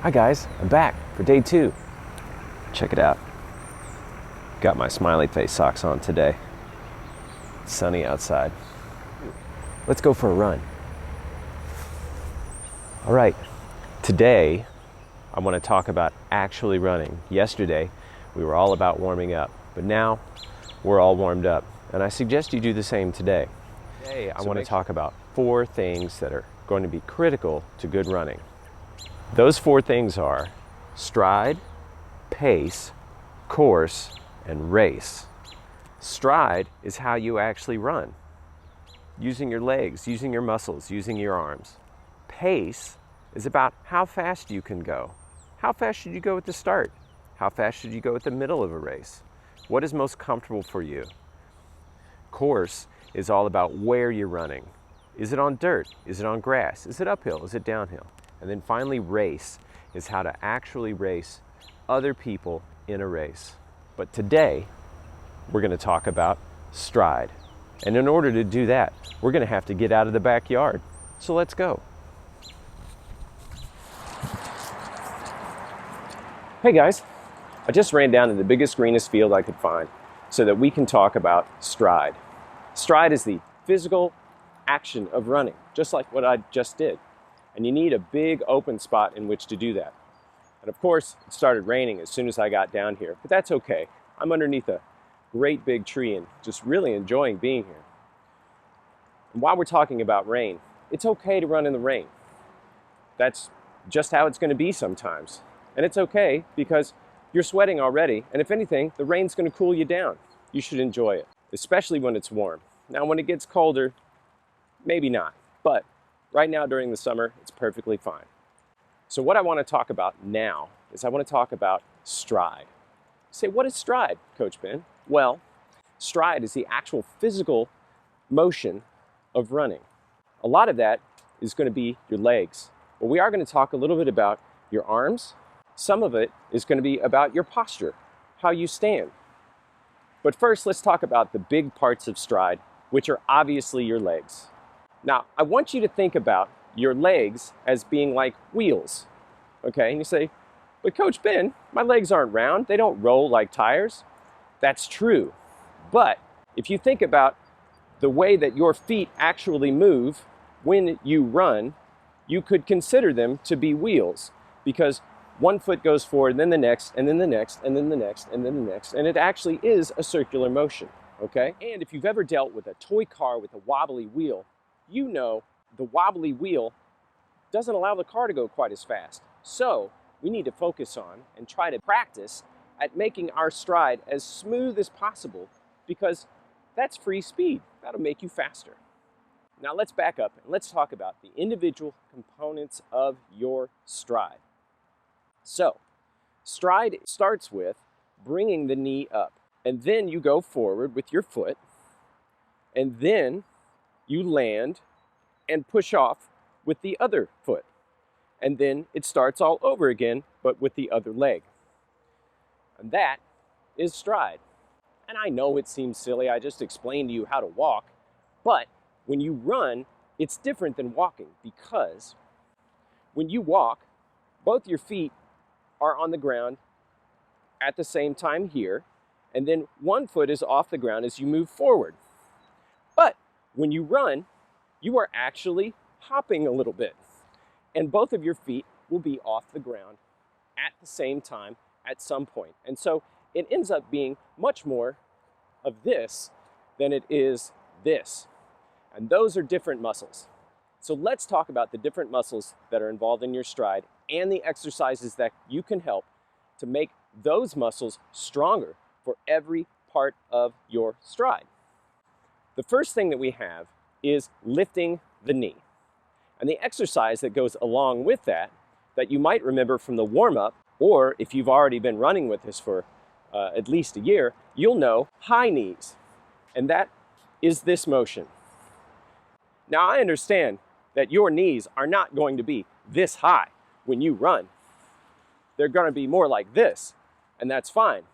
Hi guys, I'm back for day 2. Check it out. Got my smiley face socks on today. It's sunny outside. Let's go for a run. All right, today I want to talk about actually running. Yesterday we were all about warming up, but now we're all warmed up, and I suggest you do the same today. Today I want to talk about 4 things that are going to be critical to good running. Those 4 things are stride, pace, course, and race. Stride is how you actually run, using your legs, using your muscles, using your arms. Pace is about how fast you can go. How fast should you go at the start? How fast should you go at the middle of a race? What is most comfortable for you? Course is all about where you're running. Is it on dirt? Is it on grass? Is it uphill? Is it downhill? And then finally, race is how to actually race other people in a race. But today, we're going to talk about stride. And in order to do that, we're going to have to get out of the backyard. So let's go. Hey guys, I just ran down to the biggest, greenest field I could find so that we can talk about stride. Stride is the physical action of running, just like what I just did. And you need a big open spot in which to do that. And of course, it started raining as soon as I got down here, but that's okay. I'm underneath a great big tree and just really enjoying being here. And while we're talking about rain, it's okay to run in the rain. That's just how it's going to be sometimes. And it's okay because you're sweating already, and if anything, the rain's going to cool you down. You should enjoy it, especially when it's warm. Now, when it gets colder, maybe not, but right now during the summer, it's perfectly fine. So what I want to talk about now is I want to talk about stride. You say, what is stride, Coach Ben? Well, stride is the actual physical motion of running. A lot of that is going to be your legs, but we are going to talk a little bit about your arms. Some of it is going to be about your posture, how you stand. But first, let's talk about the big parts of stride, which are obviously your legs. Now, I want you to think about your legs as being like wheels, okay? And you say, but Coach Ben, my legs aren't round. They don't roll like tires. That's true. But if you think about the way that your feet actually move when you run, you could consider them to be wheels, because one foot goes forward, then the next, and then the next, and then the next, and then the next, and it actually is a circular motion, okay? And if you've ever dealt with a toy car with a wobbly wheel, you know the wobbly wheel doesn't allow the car to go quite as fast. So we need to focus on and try to practice at making our stride as smooth as possible, because that's free speed. That'll make you faster. Now let's back up and let's talk about the individual components of your stride. So stride starts with bringing the knee up, and then you go forward with your foot, and then you land and push off with the other foot. And then it starts all over again, but with the other leg. And that is stride. And I know it seems silly, I just explained to you how to walk, but when you run, it's different than walking, because when you walk, both your feet are on the ground at the same time here, and then one foot is off the ground as you move forward. But when you run, you are actually hopping a little bit, and both of your feet will be off the ground at the same time at some point. And so it ends up being much more of this than it is this. And those are different muscles. So let's talk about the different muscles that are involved in your stride and the exercises that you can help to make those muscles stronger for every part of your stride. The first thing that we have is lifting the knee. And the exercise that goes along with that you might remember from the warm-up, or if you've already been running with this for at least a year, you'll know high knees. And that is this motion. Now I understand that your knees are not going to be this high when you run. They're going to be more like this, and that's fine.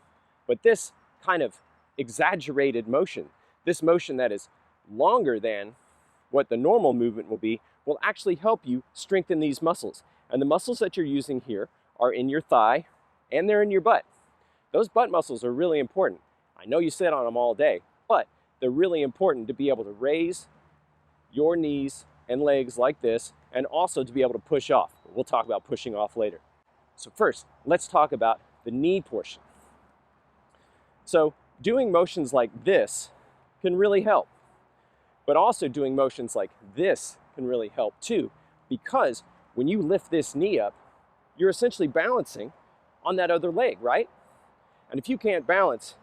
But this kind of exaggerated motion, this motion that is longer than what the normal movement will be, will actually help you strengthen these muscles. And the muscles that you're using here are in your thigh and they're in your butt. Those butt muscles are really important. I know you sit on them all day, but they're really important to be able to raise your knees and legs like this, and also to be able to push off. We'll talk about pushing off later. So first, let's talk about the knee portion. So doing motions like this can really help, but also doing motions like this can really help too, because when you lift this knee up, you're essentially balancing on that other leg, right? And if you can't balance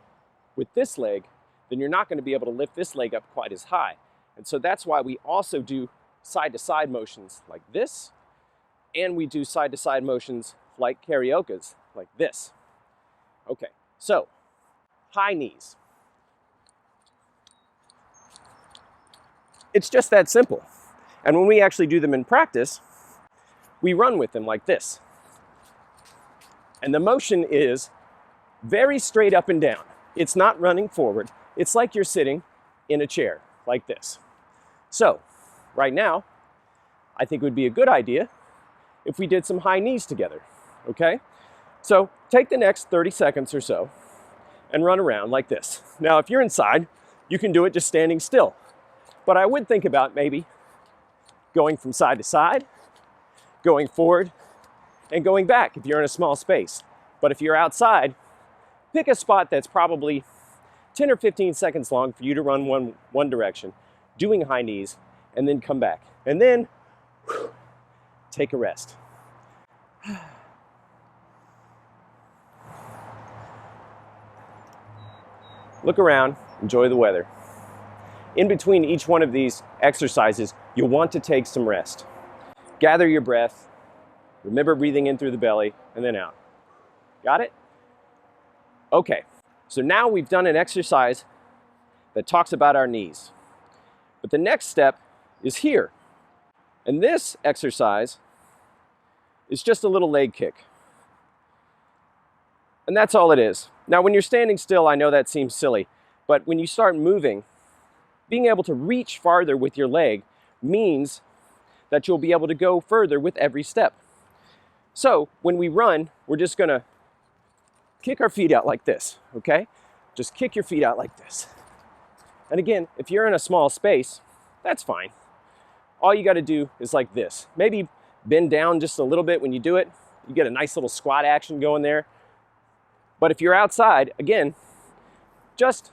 with this leg, then you're not going to be able to lift this leg up quite as high. And so that's why we also do side-to-side motions like this, and we do side-to-side motions like karaoke's, like this. Okay, so high knees. It's just that simple. And when we actually do them in practice, we run with them like this. And the motion is very straight up and down. It's not running forward. It's like you're sitting in a chair like this. So right now, I think it would be a good idea if we did some high knees together, okay? So take the next 30 seconds or so and run around like this. Now, if you're inside, you can do it just standing still. But I would think about maybe going from side to side, going forward, and going back if you're in a small space. But if you're outside, pick a spot that's probably 10 or 15 seconds long for you to run one direction, doing high knees, and then come back. And then, take a rest. Look around, enjoy the weather. In between each one of these exercises, you'll want to take some rest. Gather your breath, remember breathing in through the belly, and then out. Got it? Okay, so now we've done an exercise that talks about our knees. But the next step is here. And this exercise is just a little leg kick. And that's all it is. Now, when you're standing still, I know that seems silly, but when you start moving, being able to reach farther with your leg means that you'll be able to go further with every step. So when we run, we're just gonna kick our feet out like this, okay? Just kick your feet out like this. And again, if you're in a small space, that's fine. All you gotta do is like this. Maybe bend down just a little bit when you do it. You get a nice little squat action going there. But if you're outside, again, just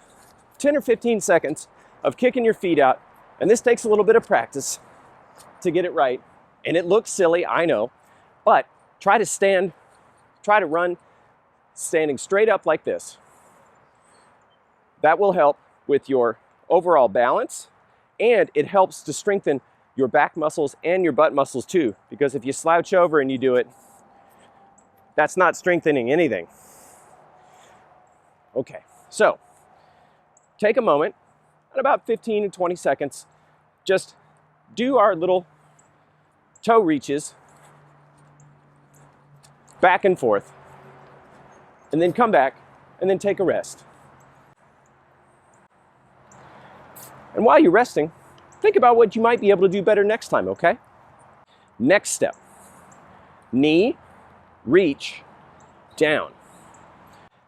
10 or 15 seconds of kicking your feet out. And this takes a little bit of practice to get it right. And it looks silly, I know, but try to run standing straight up like this. That will help with your overall balance, and it helps to strengthen your back muscles and your butt muscles too, because if you slouch over and you do it, that's not strengthening anything. Okay, so take a moment, and about 15 to 20 seconds, just do our little toe reaches back and forth, and then come back, and then take a rest. And while you're resting, think about what you might be able to do better next time, okay? Next step, knee, reach, down.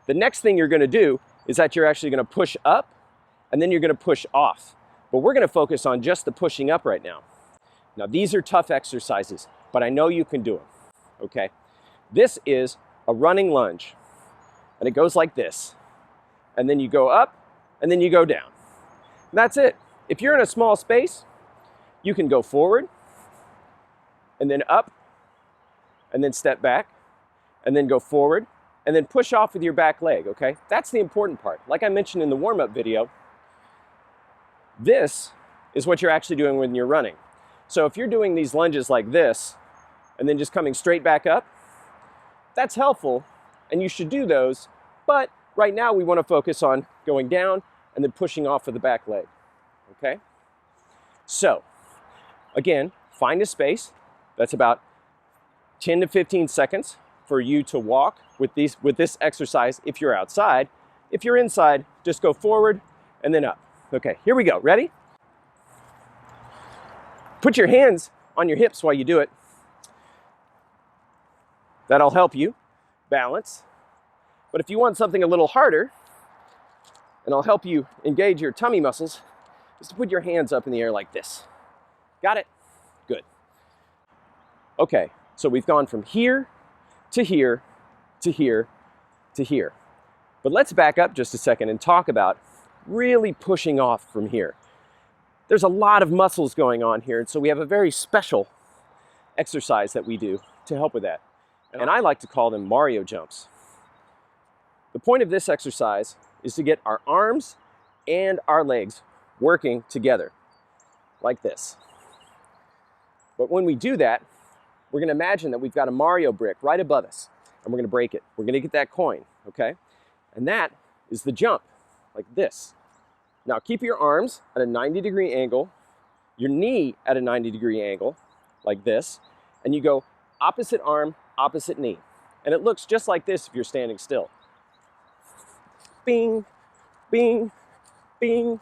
The next thing you're gonna do is that you're actually gonna push up, and then you're gonna push off. But we're gonna focus on just the pushing up right now. Now, these are tough exercises, but I know you can do them, okay? This is a running lunge, and it goes like this. And then you go up, and then you go down. And that's it. If you're in a small space, you can go forward, and then up, and then step back, and then go forward, and then push off with your back leg, okay? That's the important part. Like I mentioned in the warm-up video, this is what you're actually doing when you're running. So if you're doing these lunges like this, and then just coming straight back up, that's helpful, and you should do those, but right now we want to focus on going down and then pushing off with the back leg, okay? So, again, find a space that's about 10 to 15 seconds for you to walk with this exercise if you're outside. If you're inside, just go forward and then up. Okay, here we go. Ready? Put your hands on your hips while you do it. That'll help you balance. But if you want something a little harder, and I'll help you engage your tummy muscles, is to put your hands up in the air like this. Got it? Good. Okay, so we've gone from here to here to here to here. But let's back up just a second and talk about really pushing off from here. There's a lot of muscles going on here, and so we have a very special exercise that we do to help with that. And I like to call them Mario jumps. The point of this exercise is to get our arms and our legs working together, like this. But when we do that, we're going to imagine that we've got a Mario brick right above us, and we're going to break it. We're going to get that coin, okay? And that is the jump, like this. Now keep your arms at a 90-degree angle, your knee at a 90-degree angle, like this, and you go opposite arm, opposite knee. And it looks just like this if you're standing still. Bing, bing, bing,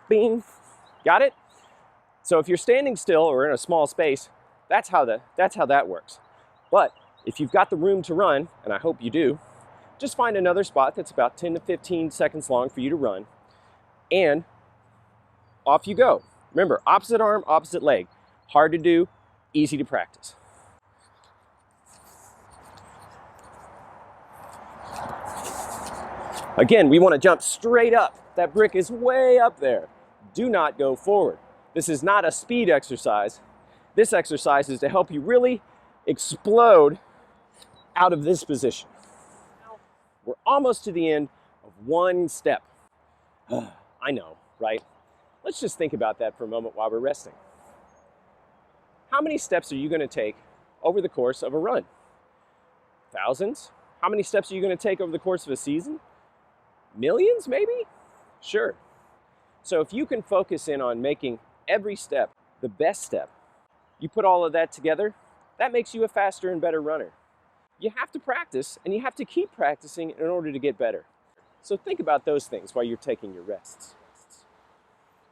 bing. Got it? So if you're standing still or in a small space, that's how that works. But if you've got the room to run, and I hope you do, just find another spot that's about 10 to 15 seconds long for you to run, and off you go. Remember, opposite arm, opposite leg. Hard to do, easy to practice. Again, we want to jump straight up. That brick is way up there. Do not go forward. This is not a speed exercise. This exercise is to help you really explode out of this position. We're almost to the end of one step. I know, right? Let's just think about that for a moment while we're resting. How many steps are you going to take over the course of a run? Thousands? How many steps are you going to take over the course of a season? Millions, maybe? Sure. So if you can focus in on making every step the best step, you put all of that together, that makes you a faster and better runner. You have to practice, and you have to keep practicing in order to get better. So think about those things while you're taking your rests.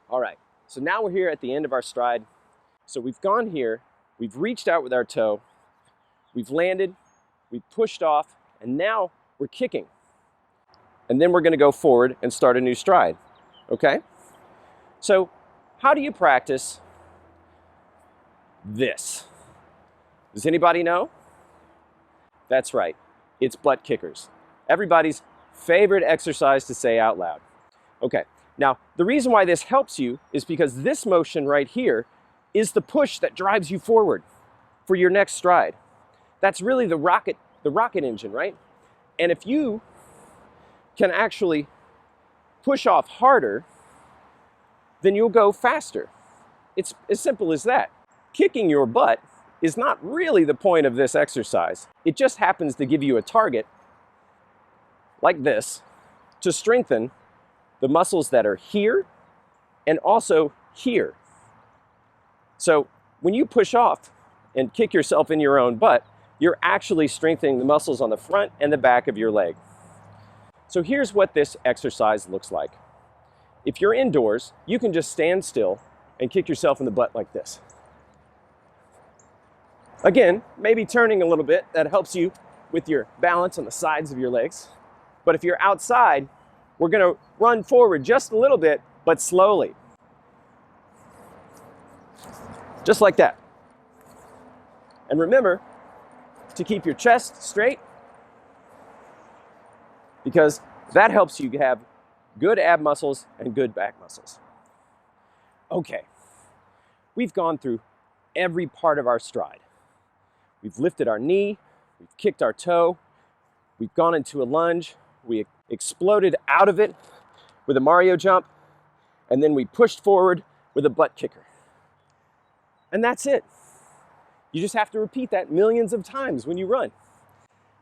All right, so now we're here at the end of our stride. So we've gone here, we've reached out with our toe, we've landed, we've pushed off, and now we're kicking. And then we're going to go forward and start a new stride, okay? So how do you practice this? Does anybody know? That's right, it's butt kickers. Everybody's favorite exercise to say out loud. Okay, now the reason why this helps you is because this motion right here is the push that drives you forward for your next stride. That's really the rocket engine, right? And if you can actually push off harder, then you'll go faster. It's as simple as that. Kicking your butt is not really the point of this exercise. It just happens to give you a target like this to strengthen the muscles that are here and also here. So when you push off and kick yourself in your own butt, you're actually strengthening the muscles on the front and the back of your leg. So here's what this exercise looks like. If you're indoors, you can just stand still and kick yourself in the butt like this. Again, maybe turning a little bit, that helps you with your balance on the sides of your legs. But if you're outside, we're going to run forward just a little bit, but slowly. Just like that. And remember to keep your chest straight, because that helps you have good ab muscles and good back muscles. Okay, we've gone through every part of our stride. We've lifted our knee, we've kicked our toe, we've gone into a lunge, we exploded out of it with a Mario jump, and then we pushed forward with a butt kicker. And that's it. You just have to repeat that millions of times when you run.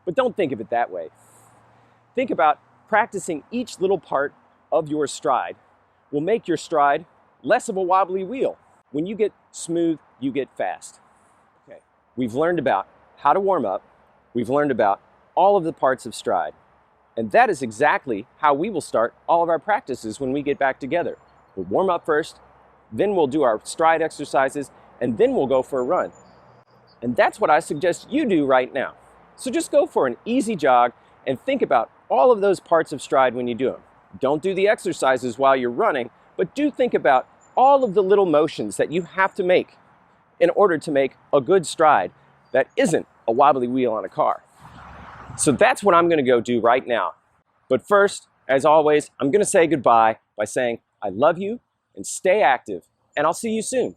But don't think of it that way. Think about practicing each little part of your stride will make your stride less of a wobbly wheel. When you get smooth, you get fast. Okay. We've learned about how to warm up. We've learned about all of the parts of stride. And that is exactly how we will start all of our practices when we get back together. We'll warm up first, then we'll do our stride exercises, and then we'll go for a run. And that's what I suggest you do right now. So just go for an easy jog and think about all of those parts of stride when you do them. Don't do the exercises while you're running, but do think about all of the little motions that you have to make in order to make a good stride that isn't a wobbly wheel on a car. So that's what I'm going to go do right now. But first, as always, I'm going to say goodbye by saying I love you and stay active, and I'll see you soon.